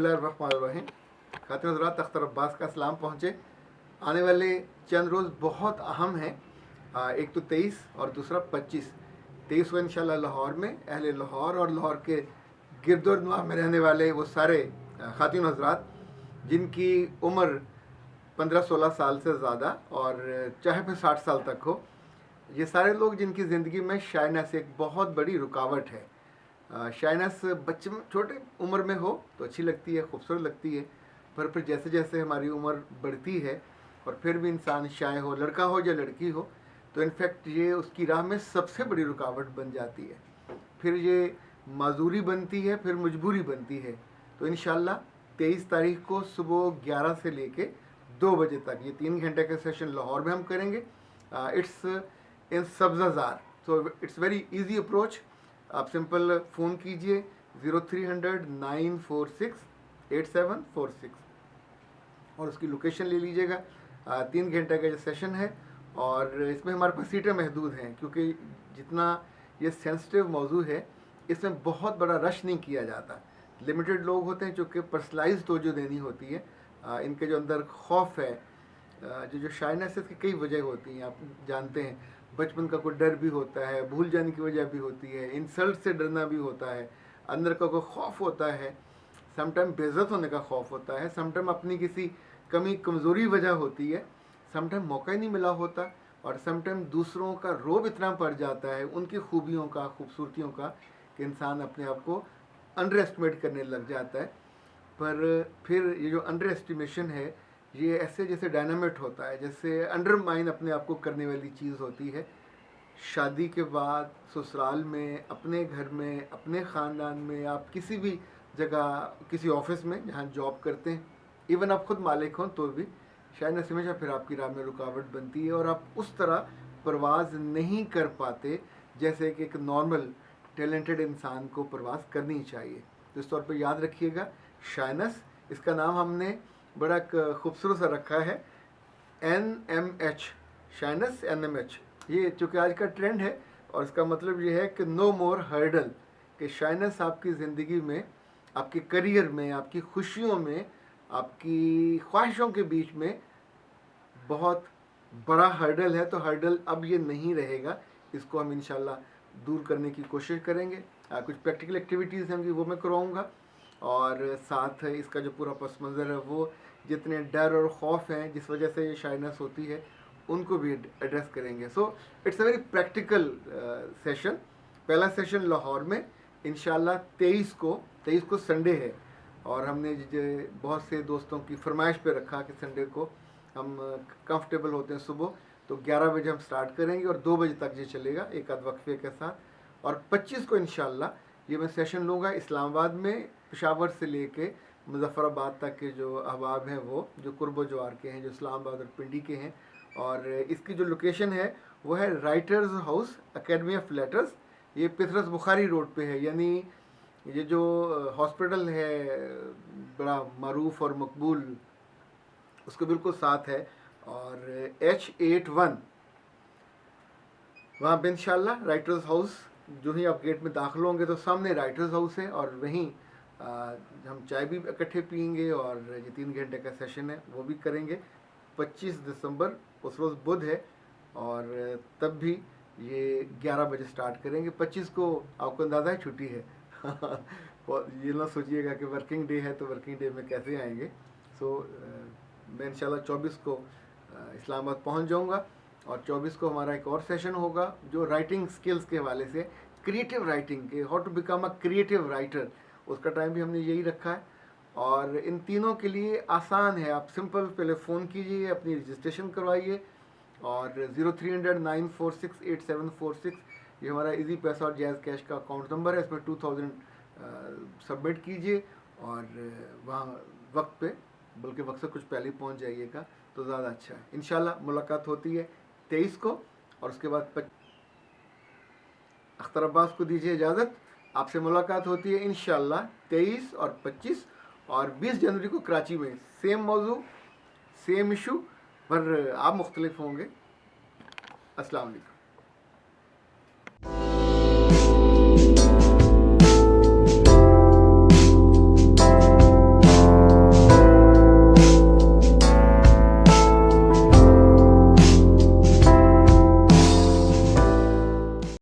बिस्मिल्लाहिर्रहमानिर्रहीम। खातिन हज़रात, अख्तर अब्बास का सलाम पहुँचे। आने वाले चंद रोज़ बहुत अहम हैं। एक तो 23 और दूसरा 25। 23 को इंशाल्लाह लाहौर में अहले लाहौर और लाहौर के गिरदोनवा में रहने वाले वो सारे खातिन हज़रात जिनकी उम्र 15-16 साल से ज़्यादा और चाहे फिर 60 साल तक हो, ये सारे लोग जिनकी ज़िंदगी में शाइनेस एक बहुत बड़ी रुकावट है। शाइनेस बच्चे में छोटे उम्र में हो तो अच्छी लगती है, खूबसूरत लगती है, पर फिर जैसे जैसे हमारी उम्र बढ़ती है और फिर भी इंसान शाय हो, लड़का हो या लड़की हो, तो इनफैक्ट ये उसकी राह में सबसे बड़ी रुकावट बन जाती है। फिर ये माजूरी बनती है, फिर मजबूरी बनती है। तो इंशाल्लाह 23 तारीख को सुबह 11 से लेके 2 बजे तक ये 3 घंटे का सेशन लाहौर में हम करेंगे। It's in सब्ज़ाज़ार, so it's very easy approach. आप सिंपल फ़ोन कीजिए 0300 946 8746 और उसकी लोकेशन ले लीजिएगा। 3 घंटे का ये सेशन है और इसमें हमारे पास सीटें महदूद हैं, क्योंकि जितना ये सेंसिटिव मौजू है इसमें बहुत बड़ा रश नहीं किया जाता। लिमिटेड लोग होते हैं, चूँकि पर्सनलाइज तवज्जो देनी होती है। इनके जो अंदर खौफ है, जो शाइनेस है, इसकी कई वजह होती हैं, आप जानते हैं। बचपन का कोई डर भी होता है, भूल जाने की वजह भी होती है, इंसल्ट से डरना भी होता है, अंदर का कोई खौफ होता है, समटाइम बेइज्जत होने का खौफ होता है, समटाइम अपनी किसी कमी कमज़ोरी वजह होती है, समटाइम मौका ही नहीं मिला होता, और समटाइम दूसरों का रोब इतना पड़ जाता है उनकी खूबियों का, खूबसूरतियों का, कि इंसान अपने आप को अंडर एस्टिमेट करने लग जाता है। पर फिर ये जो अंडर एस्टिमेशन है, ये ऐसे जैसे डायनामिट होता है, जैसे अंडरमाइन अपने आप को करने वाली चीज़ होती है। शादी के बाद ससुराल में, अपने घर में, अपने ख़ानदान में, आप किसी भी जगह, किसी ऑफिस में जहाँ जॉब करते हैं, इवन आप खुद मालिक हों तो भी शायद हमेशा फिर आपकी राह में रुकावट बनती है और आप उस तरह परवाज़ नहीं कर पाते जैसे कि एक नॉर्मल टैलेंटेड इंसान को परवाज़ करनी चाहिए। तो इस तौर पर याद रखिएगा, शाइनेस, इसका नाम हमने बड़ा खूबसूरत सा रखा है, NMH, शाइनेस NMH। ये चूँकि आज का ट्रेंड है और इसका मतलब ये है कि नो मोर हर्डल, कि शाइनेस आपकी ज़िंदगी में, आपके करियर में, आपकी खुशियों में, आपकी ख्वाहिशों के बीच में बहुत बड़ा हर्डल है। तो हर्डल अब ये नहीं रहेगा, इसको हम इंशाल्लाह दूर करने की कोशिश करेंगे। कुछ प्रैक्टिकल एक्टिविटीज़ होंगी वो मैं करवाऊँगा, और साथ इसका जो पूरा पस मंज़र है, वो जितने डर और खौफ हैं जिस वजह से ये शाइनेस होती है, उनको भी एड्रेस करेंगे। So it's a very practical session. पहला सेशन लाहौर में इंशाल्लाह 23 को संडे है, और हमने बहुत से दोस्तों की फरमाइश पे रखा कि संडे को हम कंफर्टेबल होते हैं सुबह, तो 11 बजे हम स्टार्ट करेंगे और 2 बजे तक ये चलेगा एक आध वक्फे के साथ। और 25 को इंशाल्लाह ये मैं सेशन लूँगा इस्लामाबाद में, पेशावर से लेके मुजफ्फराबाद तक के जो अहबाब हैं, वो जो कुर्ब जवार के हैं, जो इस्लामाबाद और पिंडी के हैं। और इसकी जो लोकेशन है वो है writers house, academy of letters. ये पिथरस बुखारी रोड पे है, यानी ये जो हॉस्पिटल है बड़ा मरूफ और मकबूल, उसके बिल्कुल साथ है। और H81 वहाँ पे इंशाल्लाह राइटर्स हाउस, जो ही आप गेट में दाखिल होंगे तो सामने राइटर्स हाउस है, और वहीं हम चाय भी इकट्ठे पियेंगे और ये 3 घंटे का सेशन है वो भी करेंगे। 25 दिसंबर उस रोज़ बुध है, और तब भी ये 11 बजे स्टार्ट करेंगे। 25 को आपको अंदाज़ा है छुट्टी है ये ना सोचिएगा कि वर्किंग डे है तो वर्किंग डे में कैसे आएंगे। सो मैं इंशाल्लाह 24 को इस्लामाबाद पहुंच जाऊंगा, और 24 को हमारा एक और सेशन होगा जो राइटिंग स्किल्स के हवाले से, क्रिएटिव राइटिंग के, how to become a creative writer, उसका टाइम भी हमने यही रखा है। और इन तीनों के लिए आसान है, आप सिंपल पहले फ़ोन कीजिए, अपनी रजिस्ट्रेशन करवाइए, और 0300 946 8746 ये हमारा इजी पैसा और जैज़ कैश का अकाउंट नंबर है। इसमें 2000 सबमिट कीजिए और वहाँ वक्त पे, बल्कि वक्त से कुछ पहले ही पहुँच जाइएगा तो ज़्यादा अच्छा है। इंशाल्लाह मुलाकात होती है 23 को, और उसके बाद अख्तर अब्बास को दीजिए इजाज़त। आपसे मुलाकात होती है इंशाल्लाह 23 और 25 और 20 जनवरी को कराची में। सेम मौजू, सेम इशू, पर आप मुख्तलिफ होंगे। अस्सलाम वालेकुम।